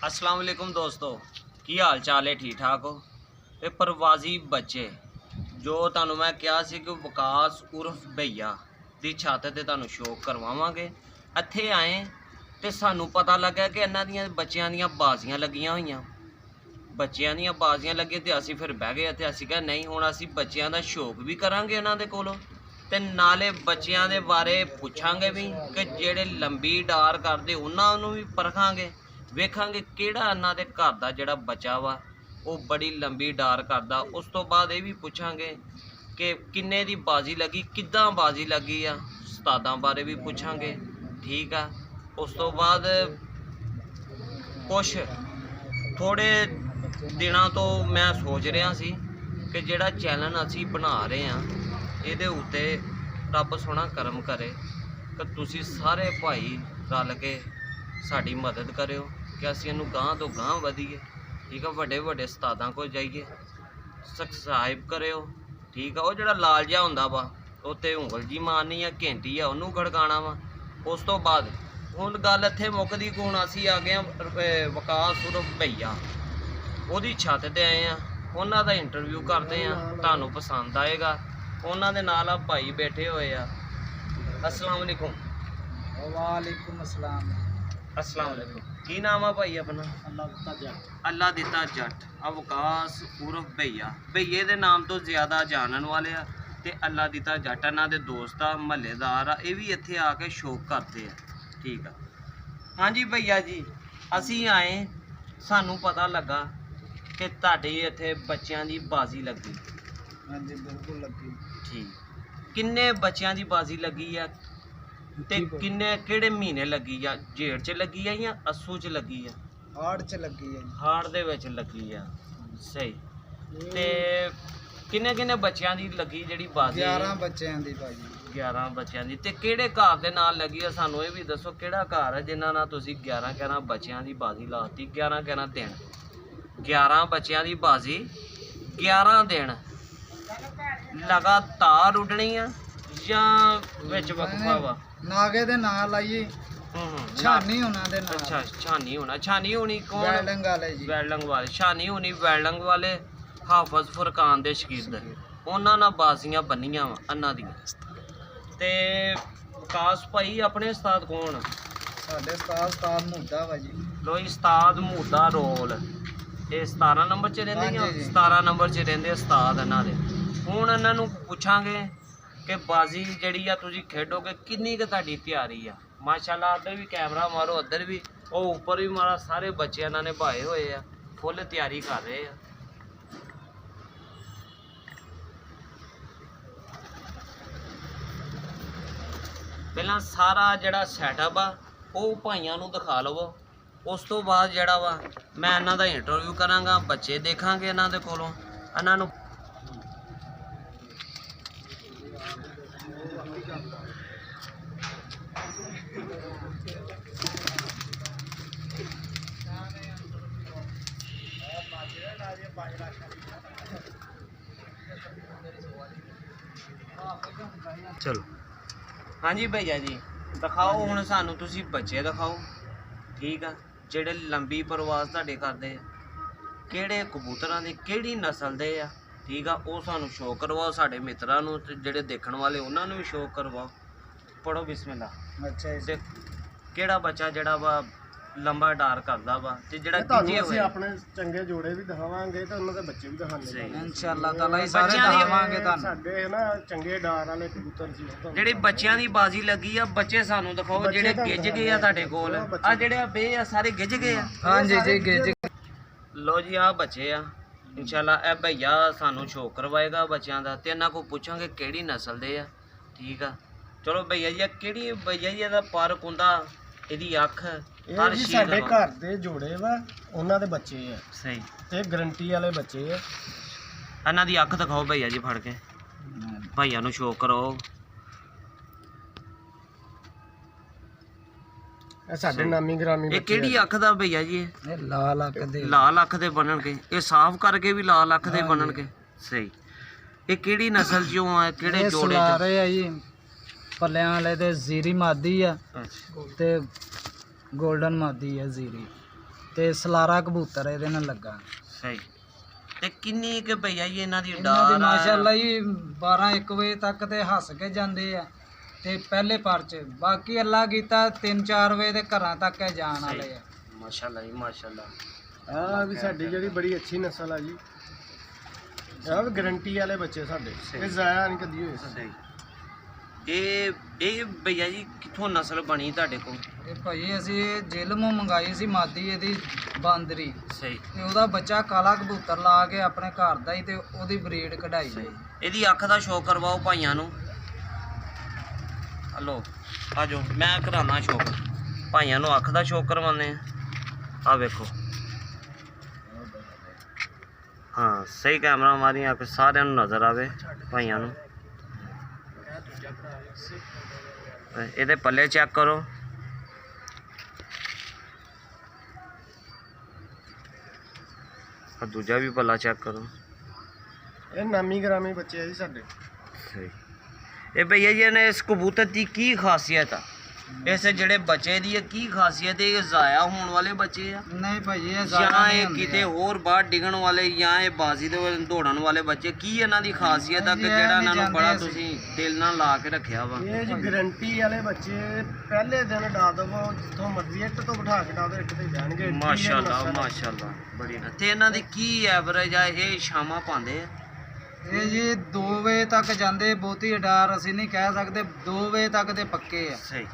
अस्सलाम वालेकुम दोस्तों, की हाल चाल है? ठीक ठाक हो? ये प्रवासी बच्चे जो तुहानू मैं कहा सी कि विकास उर्फ भैया की छत ते तुहानू शो करवावांगे। इत्थे आए तो सानू पता लगा कि इन्हां दियां बच्चियां दियां बाजियां लगियां होईयां। बच्चियां दियां बाजियां लगी तो असीं फिर बह गए। असीं कहा नहीं, हुण असीं बच्चियां दा शौक भी करांगे इन्हां दे कोलों ते नाले बच्चियां दे बारे पुछांगे भी कि जेड़े लंबी डार करदे उन्हां नूं भी परखांगे, वेखांगे किहड़ा इन्हां दे घर दा जेड़ा बच्चा वा ਉਹ बड़ी लंबी डार करदा। उस तो बाद ये भी पूछांगे कि किन्ने दी बाजी लगी, किद्दां बाजी लगी आ, उस्तादां बारे भी पूछांगे। ठीक आ। उस तो बाद कुछ थोड़े दिनों तो मैं सोच रहा सी कि जेड़ा चैनल असी बना रहे हैं ये उत्ते रब सोहना करम करे कि तुसी सारे भाई रल के साड़ी मदद करो कि असी इनू गांह तो गांह वधीए। ठीक है, वड्डे वड्डे उस्तादां को जाइए सबसक्राइब करो। ठीक है, वो जो लाल जिहा हुंदा वा उत्ते उंगल जी मारनी है, घंटी है उन्होंने खड़काना वा। उस तो बाद हुण गल इत्थे मुकदी। हुण असीं आ गए विकास उर्फ भैया ਉਹਦੀ छत ते आए हैं, उन्हां दा इंटरव्यू करते हैं, तुहानू पसंद आएगा। उन्हां दे नाल आ भाई बैठे हुए आ। अस्सलाम वालेकुम। वालेकुम अस्सलाम। अस्सलाम वालेकुम। की नाम है भाई अपना? अल्लाह दिता जट। विकास उर्फ भैया, भैये दे नाम तो ज़्यादा जानन वाले आ ते अल्लाह दिता जट इन्हां दे दोस्त आ, महल्लेदार आ, ये भी इत्थे आके शौक करते हैं। ठीक है। हाँ जी भैया जी, असीं आए, सानू पता लगा कि तुहाडे इत्थे बच्चियां दी बाजी लगी। हाँ जी बिल्कुल लगी। ठीक, किन्ने बच्चियां दी बाजी लगी आ ते किन्ने किहड़े महीने लगी आ? जेठ च लगी आ या अस्सू च लगी आ? हाड़ च लगी है। हाड़ दे विच लगी आ। सही। ते किन्ने किन्ने बच्चियां दी लगी जेहड़ी बाजी? 11 बच्चियां दी बाजी। 11 बच्चियां दी। ते किहड़े घर दे नाल लगी आ? सानू ये भी दसो किहड़ा घर है जिन्हां नाल तुसीं 11 बच्चियां दी बाजी लाती? 11 दिन 11 बच्चियां दी बाजी 11 दिन लगातार उड्डनी आ या विच वक्फा वा? नागे दे नाल आइए। छानी होना दे नाल। अच्छा, छानी होना। छानी होनी कौन? वेल्डिंग वाले जी। वेल्डिंग वाले। छानी होनी वेल्डिंग वाले हाफज फुरकान दे शकीद, उन्हां नाल बाजियां बन्नियां वा अन्ना दियां। ते विकास भाई अपने उस्ताद कौन? साडे उस्ताद मुद्दा वा जी। लो उस्ताद मुद्दा रोल ये 17 नंबर च रहिंदे या 17 नंबर च रहिंदे उस्ताद इन्हां दे। हुण इन्हां नूं पुछांगे कि बाजी जिहड़ी आ तुसीं खेडोगे किन्नी क तुहाडी तैयारी आ? माशाअल्लाह उधर भी कैमरा मारो, उधर भी, वो ऊपर भी मारा, सारे बच्चे इन्होंने भाए हुए आ, फुल तैयारी कर रहे हैं। पहला सारा जड़ा सैटअप आ वो भाइयों नूं दिखा लवो। उस तो बाद जड़ा वा मैं इन्हां दा इंटरव्यू करांगा, बच्चे देखांगे इन्हां दे कोलों। इन्हां नूं चलो। हाँ जी भैया जी, दिखाओ हुण सानू तुसीं बच्चे दिखाओ। ठीक है, जेड़े लंबी परवाज तुहाडे करदे किहड़े कबूतरां दे किहड़ी नस्ल दे आ? ठीक है, वो सानू शो करवाओ, साडे मित्रां नूं ते जेड़े देखण वाले उन्हां नूं भी शो करवाओ। पढ़ो बिस्मिल्लाह। अच्छा जी। किहड़ा बच्चा जेड़ा वा लंबा डार करदा वा ते जेड़ा गिजे होए अपने चंगे जोड़े भी दिखावांगे ते उन्हां दे बच्चे भी दिखाने। इंशाअल्लाह ताला ही सारे दिखावांगे तुहानू। साडे ना चंगे डार वाले कबूतर जी जेड़ी बच्चियां दी बाजी लगी आ, बच्चे सानू दिखाओ जेड़े गिज गए आ तुहाडे कोल। आ जेड़े बे आ सारे गिज गए आ? हां जी जी गिज। लो जी, आ बच्चे आ इंशाअल्लाह। ए भैया सानू शो करवाएगा बच्चों का, तो इन्हों को पूछांगे किहड़ी नस्ल दे आ। ठीक आ, चलो भैया जी किहड़ी भैया जी दा पर कुंदा इहदी अख हर जी चीज साडे घर दे जोड़े वा उन्हां दे बच्चे आ। सही, ते गारंटी वाले बच्चे आ। इन्हां दी अख दिखाओ भैया जी, फड़ के भैया नू शो करो। साडे नामी ग्रामी ये किहड़ी अख दा भैया जी? ये लाल अख दे। लाल अख दे बनणगे, ये साफ करके भी लाल अख दे बनणगे। सही, ये किहड़ी नस्ल चों आ? किहड़े जोड़े चों? सलारे आ जी, पल्लियां वाले ते जीरी मादी आ ते गोल्डन मादी है जीरी। ਤੇ ਸਲਾਰਾ ਕਬੂਤਰ ਇਹਦੇ ਨਾਲ ਲੱਗਾ। ਸਹੀ। ਤੇ ਕਿੰਨੀ ਕਿ ਭਈਆ ਜੀ ਇਹਨਾਂ ਦੀ ਇਹਨਾਂ ਦੇ ਡਾਰ ਮਾਸ਼ਾਅੱਲਾ ਜੀ 12-1 ਵਜੇ ਤੱਕ ਤੇ ਹੱਸ ਕੇ ਜਾਂਦੇ ਆ ਤੇ ਪਹਿਲੇ ਪਰਚ ਬਾਕੀ ਅੱਲਾ ਕੀਤਾ 3-4 ਵਜੇ ਦੇ ਘਰਾਂ ਤੱਕ ਇਹ ਜਾਣ ਵਾਲੇ ਆ। ਮਾਸ਼ਾਅੱਲਾ ਜੀ ਮਾਸ਼ਾਅੱਲਾ। ਆਹ ਵੀ ਸਾਡੀ ਜਿਹੜੀ ਬੜੀ ਅੱਛੀ ਨਸਲ ਆ ਜੀ, ਆਹ ਵੀ ਗਰੰਟੀ ਵਾਲੇ ਬੱਚੇ ਸਾਡੇ, ਇਹ ਜ਼ਾਇਆ ਨਹੀਂ ਕਦੀ ਹੋਏ ਸਾਡੇ। ਸਹੀ। ਇਹ ਭਈਆ ਜੀ ਕਿੱਥੋਂ ਨਸਲ ਬਣੀ ਤੁਹਾਡੇ ਕੋਲ? ਇਹ ਭਾਈ ਅਸੀਂ ਜੇਲਮੋਂ ਮੰਗਾਈ ਸੀ ਮਾਦੀ ਇਹਦੀ ਬਾਂਦਰੀ, ਸਹੀ। ਤੇ ਉਹਦਾ ਬੱਚਾ ਕਾਲਾ ਕਬੂਤਰ ਲਾ ਕੇ ਆਪਣੇ ਘਰ ਦਾ ਹੀ ਤੇ ਉਹਦੀ ਬਰੀਡ ਕਢਾਈ ਹੈ। ਇਹਦੀ ਅੱਖ ਦਾ ਸ਼ੌਕ ਕਰਵਾਓ ਭਾਈਆਂ ਨੂੰ। ਹਲੋ ਆ ਜਾਓ, ਮੈਂ ਕਰਾਉਣਾ ਸ਼ੌਕ ਭਾਈਆਂ ਨੂੰ, ਅੱਖ ਦਾ ਸ਼ੌਕ ਕਰਵਾਉਂਦੇ ਆ ਵੇਖੋ। ਹਾਂ ਸਹੀ ਕੈਮਰਾ ਮਾਰੀ ਅੱਖ ਸਾਰਿਆਂ ਨੂੰ ਨਜ਼ਰ ਆਵੇ ਭਾਈਆਂ ਨੂੰ। ਇਹਦੇ ਪੱਲੇ ਚੈੱਕ ਕਰੋ। ਦੂਜਾ ਵੀ ਪੱਲਾ ਚੈੱਕ ਕਰੋ। ਇਹ ਨਾਮੀ ਗ੍ਰਾਮੀ ਬੱਚੇ ਆ ਜੀ ਸਾਡੇ। ਸਹੀ। ਇਹ ਭਈਆ ਜੀ ਨੇ ਇਸ ਕਬੂਤਰ ਦੀ ਕੀ ਖਾਸੀਅਤ ਆ? ਇਸ ਜਿਹੜੇ ਬੱਚੇ ਦੀ ਕੀ ਖਾਸੀਅਤ ਹੈ? ਇਹ ਜ਼ਾਇਆ ਹੋਣ ਵਾਲੇ ਬੱਚੇ ਆ ਨਹੀਂ ਭਾਈ ਇਹ ਜਾਂ ਇਹ ਕਿਤੇ ਹੋਰ ਬਾਹਰ ਡਿੱਗਣ ਵਾਲੇ ਜਾਂ ਇਹ ਬਾਜ਼ੀ ਦੇ ਦੌੜਨ ਵਾਲੇ ਬੱਚੇ? ਕੀ ਇਹਨਾਂ ਦੀ ਖਾਸੀਅਤ ਆ ਕਿ ਜਿਹੜਾ ਇਹਨਾਂ ਨੂੰ ਬੜਾ ਤੁਸੀਂ ਦਿਲ ਨਾਲ ਲਾ ਕੇ ਰੱਖਿਆ ਵਾ? ਇਹ ਜੀ ਗਰੰਟੀ ਵਾਲੇ ਬੱਚੇ ਪਹਿਲੇ ਦਿਨ ਡਾ ਦਵੋ, ਜਿੱਥੋਂ ਮਰਜ਼ੀ ਇੱਟ ਤੋਂ ਬਿਠਾ ਕੇ ਡਾ ਦੋ, ਇੱਟ ਤੇ ਜਾਣਗੇ। ਮਾਸ਼ਾਅੱਲਾ ਮਾਸ਼ਾਅੱਲਾ ਬੜੀ। ਤੇ ਇਹਨਾਂ ਦੀ ਕੀ ਐਵਰੇਜ ਆ? ਇਹ ਸ਼ਾਮਾਂ ਪਾਉਂਦੇ ਆ? ਇਹ ਜੀ 2 ਵਜੇ ਤੱਕ ਜਾਂਦੇ, ਬਹੁਤੀ ਅਡਾਰ ਅਸੀਂ ਨਹੀਂ ਕਹਿ ਸਕਦੇ, 2 ਵਜੇ ਤੱਕ ਦੇ ਪੱਕੇ ਆ। ਸਹੀ।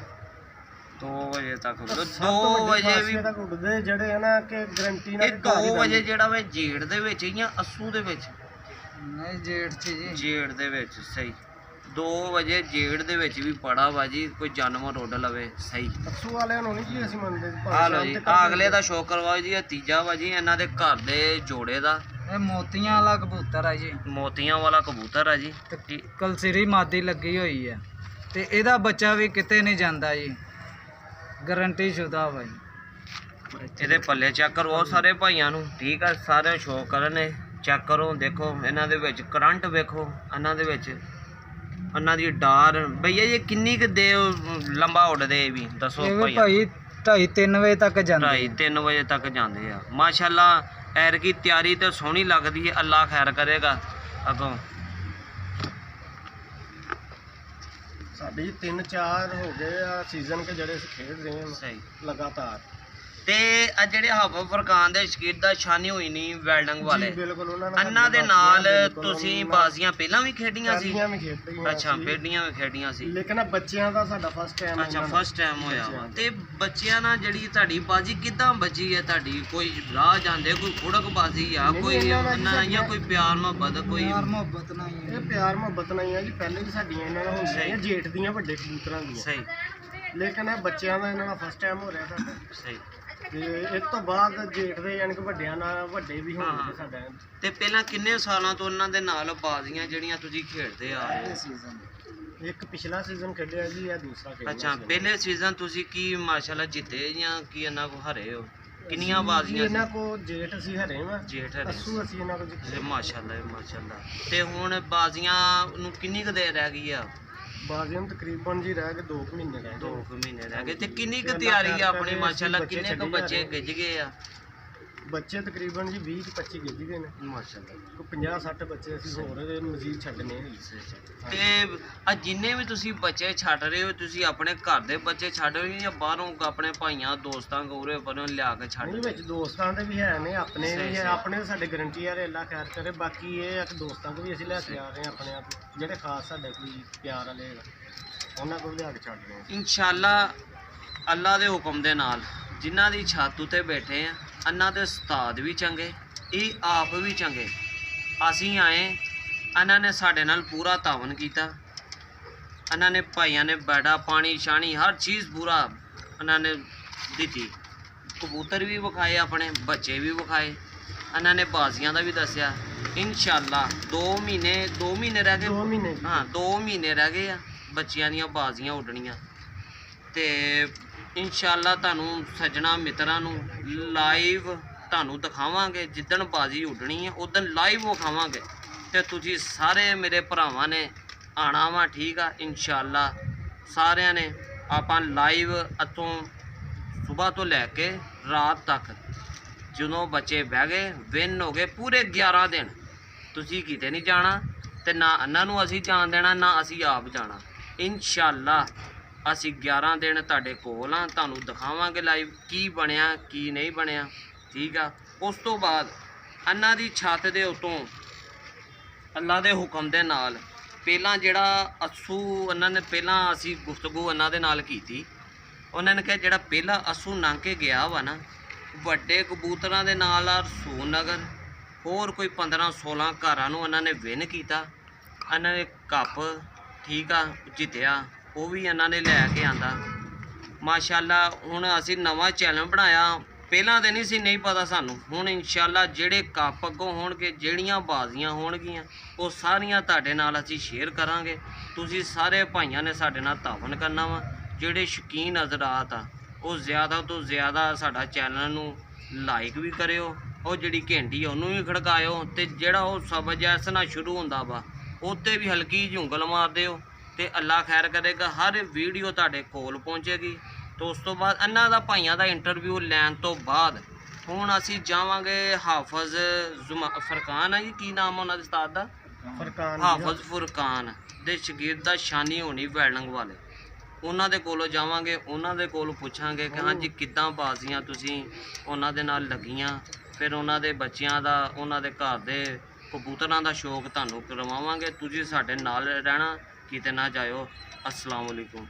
2 ਵਜੇ ਤੱਕ 2 ਵਜੇ ਵੀ ਤੱਕ ਉੱਡਦੇ ਜਿਹੜੇ ਆ ਨਾ ਕਿ ਗਰੰਟੀ ਨਾਲ। ਇਹ 2 ਵਜੇ ਜਿਹੜਾ ਵੇ ਜੇੜ ਦੇ ਵਿੱਚ ਜਾਂ ਅੱਸੂ ਦੇ ਵਿੱਚ? ਨਹੀਂ ਜੇਠ ਚ ਜੀ। ਜੇੜ ਦੇ ਵਿੱਚ। ਸਹੀ। 2 ਵਜੇ ਜੇੜ ਦੇ ਵਿੱਚ ਵੀ ਪੜਾ ਵਾ ਜੀ, ਕੋਈ ਜਾਨਵਰ ਉੱਡ ਲਵੇ। ਸਹੀ। ਅਸੂ ਵਾਲਿਆਂ ਨੂੰ ਨਹੀਂ ਜੀ ਅਸੀਂ ਮੰਨਦੇ। ਆ ਲਓ ਜੀ, ਆ ਅਗਲੇ ਦਾ ਸ਼ੌਕ ਕਰਵਾਓ ਜੀ। ਇਹ ਤੀਜਾ ਵਾ ਜੀ ਇਹਨਾਂ ਦੇ ਘਰ ਦੇ ਜੋੜੇ ਦਾ। ਇਹ ਮੋਤੀਆਂ ਵਾਲਾ ਕਬੂਤਰ ਆ ਜੀ, ਮੋਤੀਆਂ ਵਾਲਾ ਕਬੂਤਰ ਆ ਜੀ। ਤੇ ਕਲਸਿਰੀ ਮਾਦੀ ਲੱਗੀ ਹੋਈ ਹੈ ਤੇ ਇਹਦਾ ਬੱਚਾ ਵੀ ਕਿਤੇ ਨਹੀਂ ਜਾਂਦਾ ਜੀ, ਗਰੰਟੀ ਸ਼ੁਦਾ ਵਾ ਜੀ। ਇਹਦੇ ਪੱਲੇ ਚੈੱਕ ਕਰਵਾਓ ਸਾਰੇ ਭਾਈਆਂ ਨੂੰ। ਠੀਕ ਆ, ਸਾਰੇ ਸ਼ੌਕ ਕਰਨੇ ਚੈੱਕ ਕਰੋ। ਦੇਖੋ ਇਹਨਾਂ ਦੇ ਵਿੱਚ ਕਰੰਟ ਵੇਖੋ, ਇਹਨਾਂ ਦੇ ਵਿੱਚ ਇਹਨਾਂ ਦੀ ਡਾਰ। ਭਈਆ ਜੀ ਕਿੰਨੀ ਕੁ ਦੇ ਲੰਬਾ ਉੱਡਦੇ ਇਹ ਵੀ ਦੱਸੋ ਇਹ ਵੀ ਭਾਈਆ? ਭਾਈ 2:30-3 ਵਜੇ ਤੱਕ ਜਾਂਦੇ। 2:30-3 ਵਜੇ ਤੱਕ ਜਾਂਦੇ ਆ। ਮਾਸ਼ਾਅੱਲਾ ਐਰ ਕੀ ਤਿਆਰੀ ਤੇ ਸੋਹਣੀ ਲੱਗਦੀ ਹੈ। ਅੱਲਾ ਖੈਰ ਕਰੇਗਾ ਅੱਗੋਂ। ਸਾਡੀ 3-4 ਹੋ ਗਏ ਆ ਸੀਜ਼ਨ ਕੇ ਜਿਹੜੇ ਅਸੀਂ ਖੇਡ ਰਹੇ ਹਾਂ ਸਹੀ। ਲਗਾਤਾਰ। ਤੇ ਆ ਜਿਹੜੇ ਹਵਾ ਫਰਕਾਨ ਦੇ ਸ਼ਕੀਰ ਦਾ ਸ਼ਾਨੀ ਹੋਈ ਨਹੀਂ ਵੈਲਡਿੰਗ ਵਾਲੇ, ਬਿਲਕੁਲ ਉਹਨਾਂ ਇਹਨਾਂ ਦੇ ਨਾਲ ਤੁਸੀਂ ਬਾਜ਼ੀਆਂ ਪਹਿਲਾਂ ਵੀ ਖੇਡੀਆਂ ਸੀ? ਪਹਿਲੀਆਂ ਵੀ ਖੇਡੀਆਂ। ਅੱਛਾ ਪਹਿਲੀਆਂ ਵੀ ਖੇਡੀਆਂ ਸੀ। ਲੇਕਿਨ ਬੱਚਿਆਂ ਦਾ ਸਾਡਾ ਫਸਟ ਟਾਈਮ। ਅੱਛਾ ਫਸਟ ਟਾਈਮ ਹੋਇਆ ਵਾ। ਤੇ ਬੱਚਿਆਂ ਨਾਲ ਜਿਹੜੀ ਤੁਹਾਡੀ ਬਾਜੀ ਕਿੱਦਾਂ ਬਚੀ ਹੈ ਤੁਹਾਡੀ? ਕੋਈ ਰਾਹ ਜਾਂਦੇ ਕੋਈ ਖੁੜਕ ਬਾਜ਼ੀ ਆ, ਕੋਈ ਨਾ ਜਾਂ ਕੋਈ ਪਿਆਰ ਮੁਹੱਬਤ? ਕੋਈ ਪਿਆਰ ਮੁਹੱਬਤ ਨਾਲ ਹੀ ਇਹ ਪਿਆਰ ਮੁਹੱਬਤ ਨਹੀਂ ਆ ਜੀ, ਪਹਿਲੇ ਵੀ ਸਾਡੀਆਂ ਇਹਨਾਂ ਨਾਲ ਹੁੰਦੀਆਂ ਜੇਠ ਦੀਆਂ ਵੱਡੇ ਕਬੂਤਰਾਂ ਦੀਆਂ। ਸਹੀ। ਲੇਕਿਨ ਇਹ ਬੱਚਿਆਂ ਦਾ ਇਹਨਾਂ ਦਾ ਫਸਟ ਟਾਈਮ ਹੋ ਰਿਹਾ ਸਾਡਾ। ਸਹੀ। ਤੇ ਇਸ ਤੋਂ ਬਾਅਦ ਜੇਠ ਦੇ ਯਾਨੀ ਕਿ ਵੱਡਿਆਂ ਨਾਲ ਵੱਡੇ ਵੀ ਹੋਣਗੇ ਸਾਡਾ। ਤੇ ਪਹਿਲਾਂ ਕਿੰਨੇ ਸਾਲਾਂ ਤੋਂ ਇਹਨਾਂ ਦੇ ਨਾਲ ਬਾਜ਼ੀਆਂ ਜਿਹੜੀਆਂ ਤੁਸੀਂ ਖੇਡਦੇ ਆ ਰਹੇ ਹੋ? ਸੀਜ਼ਨ ਇੱਕ ਪਿਛਲਾ ਸੀਜ਼ਨ ਖੇਡਿਆ ਜੀ, ਇਹ ਦੂਸਰਾ ਖੇਡਿਆ। ਅੱਛਾ ਪਹਿਲੇ ਸੀਜ਼ਨ ਤੁਸੀਂ ਕੀ ਮਾਸ਼ਾਅੱਲਾ ਜਿੱਤੇ ਜਾਂ ਕੀ ਇਹਨਾਂ ਕੋ ਹਰੇ ਹੋ? ਕਿੰਨੀਆਂ ਬਾਜ਼ੀਆਂ ਸੀ? ਇਹਨਾਂ ਕੋ ਜੇਠ ਅਸੀਂ ਹਰੇ ਵਾ, ਜੇਠ ਹਰੇ ਅਸੂ ਅਸੀਂ ਇਹਨਾਂ ਕੋ ਸੀ। ਜਿੱਤੇ। ਮਾਸ਼ਾਅੱਲਾ ਮਾਸ਼ਾਅੱਲਾ। ਤੇ ਹੁਣ ਬਾਜ਼ੀਆਂ ਨੂੰ ਕਿੰਨੀ ਕੁ ਦੇਰ ਰਹਿ ਗਈ ਆ? ਬਾਜ਼ੀਆਂ ਨੂੰ ਤਕਰੀਬਨ ਜੀ ਰਹਿ ਗਏ 2 ਮਹੀਨੇ ਰਹਿ 2 ਗਏ। ਮਹੀਨੇ ਰਹਿ ਗਏ। ਤੇ ਕਿੰਨੀ ਕੁ ਤਿਆਰੀ ਆ ਆਪਣੀ ਮਾਸ਼ਾਅੱਲਾ? ਕਿੰਨੇ ਕੁ ਬੱਚੇ ਗਿੱਜ ਗਏ ਆ? ਬੱਚੇ ਤਕਰੀਬਨ ਜੀ 20-25 ਗਿੱਜ ਗਏ ਨੇ। ਮਾਸ਼ਾਅੱਲਾ। ਕੋਈ 50-60 ਬੱਚੇ ਅਸੀਂ ਹੋਰ ਮਜ਼ੀਦ ਛੱਡਨੇ ਨੇ। ਤੇ ਆ ਜਿੰਨੇ ਵੀ ਤੁਸੀਂ ਬੱਚੇ ਛੱਡ ਰਹੇ ਹੋ, ਤੁਸੀਂ ਆਪਣੇ ਘਰ ਦੇ ਬੱਚੇ ਛੱਡ ਰਹੇ ਹੋ ਜਾਂ ਬਾਹਰੋਂ ਆਪਣੇ ਭਾਈਆਂ ਦੋਸਤਾਂ ਕੋਰੇ ਪਰੋਂ ਲਿਆ ਕੇ ਛੱਡ ਨਹੀਂ ਰਹੇ ਵਿੱਚ ਦੋਸਤਾਂ ਦੇ ਵੀ ਹੈ ਨੇ, ਆਪਣੇ ਸਹੀ, ਵੀ ਹੈ। ਸਹੀ। ਆਪਣੇ ਸਾਡੇ ਗਰੰਟੀ ਵਾਲੇ ਅੱਲਾ ਖੈਰ ਕਰੇ। ਬਾਕੀ ਇਹ ਆ ਕਿ ਦੋਸਤਾਂ ਕੋ ਵੀ ਅਸੀਂ ਲੈ ਕੇ ਆ ਰਹੇ ਹਾਂ ਆਪਣੇ ਆਪ, ਜਿਹੜੇ ਖਾਸ ਸਾਡੇ ਕੋਈ ਪਿਆਰ ਵਾਲੇ ਉਹਨਾਂ ਕੋਲ ਲਿਆ ਕੇ ਛੱਡ ਰਹੇ ਹਾਂ। ਇਨਸ਼ਾਅੱਲਾ ਅੱਲਾ ਦੇ ਹੁਕਮ ਦੇ ਨਾਲ ਜਿਨ੍ਹਾਂ ਦੀ ਛੱਤ ਉੱਤੇ ਬੈਠੇ ਆ, ਇਹਨਾਂ ਦੇ ਉਸਤਾਦ ਵੀ ਚੰਗੇ, ਇਹ ਆਪ ਵੀ ਚੰਗੇ। ਅਸੀਂ ਆਏ, ਇਹਨਾਂ ਨੇ ਸਾਡੇ ਨਾਲ ਪੂਰਾ ਤਾਵਨ ਕੀਤਾ। ਇਹਨਾਂ ਨੇ ਭਾਈਆਂ ਨੇ ਬੈਠਾ ਪਾਣੀ ਸ਼ਾਣੀ ਹਰ ਚੀਜ਼ ਪੂਰਾ ਇਹਨਾਂ ਨੇ ਦਿੱਤੀ। ਕਬੂਤਰ ਵੀ ਵਿਖਾਏ, ਆਪਣੇ ਬੱਚੇ ਵੀ ਵਿਖਾਏ। ਇਹਨਾਂ ਨੇ ਬਾਜ਼ੀਆਂ ਦਾ ਵੀ ਦੱਸਿਆ। ਇਨਸ਼ਾਅੱਲਾ 2 ਮਹੀਨੇ ਰਹਿ ਗਏ। 2 ਮਹੀਨੇ ਹਾਂ 2 ਮਹੀਨੇ ਰਹਿ ਗਏ ਆ ਬੱਚਿਆਂ ਦੀਆਂ ਬਾਜ਼ੀਆਂ ਉੱਡਣੀਆਂ। ਤੇ ਇਨਸ਼ਾਅੱਲਾ ਤੁਹਾਨੂੰ ਸੱਜਣਾ ਮਿੱਤਰਾਂ ਨੂੰ ਲਾਈਵ ਤੁਹਾਨੂੰ ਦਿਖਾਵਾਂਗੇ। ਜਿੱਦਣ ਬਾਜ਼ੀ ਉੱਡਣੀ ਹੈ ਉਦੋਂ ਲਾਈਵ ਵਿਖਾਵਾਂਗੇ। ਤੇ ਤੁਸੀਂ ਸਾਰੇ ਮੇਰੇ ਭਰਾਵਾਂ ਨੇ ਆਣਾ ਵਾ, ਠੀਕ ਆ? ਇਨਸ਼ਾਅੱਲਾ ਸਾਰਿਆਂ ਨੇ ਆਪਾਂ ਲਾਈਵ ਇੱਥੋਂ ਸਵੇਰ ਤੋਂ ਲੈ ਕੇ ਰਾਤ ਤੱਕ ਜਦੋਂ ਬੱਚੇ ਬਹਿ ਗਏ ਵਿਨ ਹੋ ਗਏ ਪੂਰੇ 11 ਦਿਨ ਤੁਸੀਂ ਕਿਤੇ ਨਹੀਂ ਜਾਣਾ ਤੇ ਨਾ ਇਹਨਾਂ ਨੂੰ ਅਸੀਂ ਜਾਣ ਦੇਣਾ ਨਾ ਅਸੀਂ ਆਪ ਜਾਣਾ। ਇਨਸ਼ਾਅੱਲਾ ਅਸੀਂ 11 ਦਿਨ ਤੁਹਾਡੇ ਕੋਲ ਆ, ਤੁਹਾਨੂੰ ਦਿਖਾਵਾਂਗੇ ਲਾਈਵ ਕੀ ਬਣਿਆ ਕੀ ਨਹੀਂ ਬਣਿਆ, ਠੀਕ ਆ। ਉਸ ਤੋਂ ਬਾਅਦ ਇਹਨਾਂ ਦੀ ਛੱਤ ਦੇ ਉੱਤੋਂ ਅੱਲਾ ਦੇ ਹੁਕਮ ਦੇ ਨਾਲ ਪਹਿਲਾਂ ਜਿਹੜਾ ਅਸੂ ਇਹਨਾਂ ਨੇ ਪਹਿਲਾਂ ਅਸੀਂ ਗੁਫ਼ਤਗੂ ਇਹਨਾਂ ਦੇ ਨਾਲ ਕੀਤੀ। ਉਹਨਾਂ ਨੇ ਕਿਹਾ ਜਿਹੜਾ ਪਹਿਲਾ ਅਸੂ ਲੰਘ ਕੇ ਗਿਆ ਵਾ ਨਾ ਵੱਡੇ ਕਬੂਤਰਾਂ ਦੇ ਨਾਲ ਰਸੂਲ ਨਗਰ ਹੋਰ ਕੋਈ 15-16 ਘਰਾਂ ਨੂੰ ਇਹਨਾਂ ਨੇ ਵਿਨ ਕੀਤਾ। ਇਹਨਾਂ ਨੇ ਕੱਪ ਠੀਕ ਆ ਜਿੱਤਿਆ, ਉਹ ਵੀ ਇਹਨਾਂ ਨੇ ਲੈ ਕੇ ਆਂਦਾ ਮਾਸ਼ਾਅੱਲਾ। ਹੁਣ ਅਸੀਂ ਨਵਾਂ ਚੈਨਲ ਬਣਾਇਆ, ਪਹਿਲਾਂ ਤਾਂ ਨਹੀਂ ਸੀ ਨਹੀਂ ਪਤਾ ਸਾਨੂੰ। ਹੁਣ ਇਨਸ਼ਾਅੱਲਾ ਜਿਹੜੇ ਕੱਪ ਅੱਗੋਂ ਹੋਣਗੇ ਜਿਹੜੀਆਂ ਬਾਜ਼ੀਆਂ ਹੋਣਗੀਆਂ ਉਹ ਸਾਰੀਆਂ ਤੁਹਾਡੇ ਨਾਲ ਅਸੀਂ ਸ਼ੇਅਰ ਕਰਾਂਗੇ। ਤੁਸੀਂ ਸਾਰੇ ਭਾਈਆਂ ਨੇ ਸਾਡੇ ਨਾਲ ਤਾਵਨ ਕਰਨਾ ਵਾ। ਜਿਹੜੇ ਸ਼ੌਕੀਨ ਹਜ਼ਰਾਤ ਆ ਉਹ ਜ਼ਿਆਦਾ ਤੋਂ ਜ਼ਿਆਦਾ ਸਾਡਾ ਚੈਨਲ ਨੂੰ ਲਾਈਕ ਵੀ ਕਰਿਓ, ਉਹ ਜਿਹੜੀ ਘੰਟੀ ਆ ਉਹਨੂੰ ਵੀ ਖੜਕਾਇਓ, ਤੇ ਜਿਹੜਾ ਉਹ ਸਬਜ ਐਸ ਨਾਲ ਸ਼ੁਰੂ ਹੁੰਦਾ ਵਾ ਉੱਤੇ ਵੀ ਹਲਕੀ ਜਿਹੀ ਉਂਗਲ ਮਾਰ ਦਿਓ ਤੇ ਅੱਲਾ ਖੈਰ ਕਰੇਗਾ। ਹਰ ਵੀਡੀਓ ਤੁਹਾਡੇ ਕੋਲ ਪਹੁੰਚੇਗੀ। ਤੇ ਉਸ ਤੋਂ ਬਾਅਦ ਇਹਨਾਂ ਦਾ ਭਾਈਆਂ ਦਾ ਇੰਟਰਵਿਊ ਲੈਣ ਤੋਂ ਬਾਅਦ ਹੁਣ ਅਸੀਂ ਜਾਵਾਂਗੇ ਹਾਫਜ਼ ਫਰਕਾਨ ਆ ਜੀ, ਕੀ ਨਾਮ ਆ ਉਹਨਾਂ ਦੇ ਉਸਤਾਦ ਦਾ? ਫਰਕਾਨ ਹਾਫਜ਼ ਫੁਰਕਾਨ ਦੇ ਸ਼ਾਗਿਰਦ ਦਾ ਸ਼ਾਨੀ ਹੋਣੀ ਵੈਲਡਿੰਗ ਵਾਲੇ, ਉਹਨਾਂ ਦੇ ਕੋਲੋਂ ਜਾਵਾਂਗੇ। ਉਹਨਾਂ ਦੇ ਕੋਲ ਪੁੱਛਾਂਗੇ ਕਿ ਹਾਂਜੀ ਕਿੱਦਾਂ ਬਾਜ਼ੀਆਂ ਤੁਸੀਂ ਉਹਨਾਂ ਦੇ ਨਾਲ ਲੱਗੀਆਂ, ਫਿਰ ਉਹਨਾਂ ਦੇ ਬੱਚਿਆਂ ਦਾ ਉਹਨਾਂ ਦੇ ਘਰ ਦੇ ਕਬੂਤਰਾਂ ਦਾ ਸ਼ੌਕ ਤੁਹਾਨੂੰ ਕਰਵਾਵਾਂਗੇ। ਤੁਸੀਂ ਸਾਡੇ ਨਾਲ ਰਹਿਣਾ, ਕਿਤੇ ਨਾ ਜਾਇਓ। अस्सलाम वालेकुम।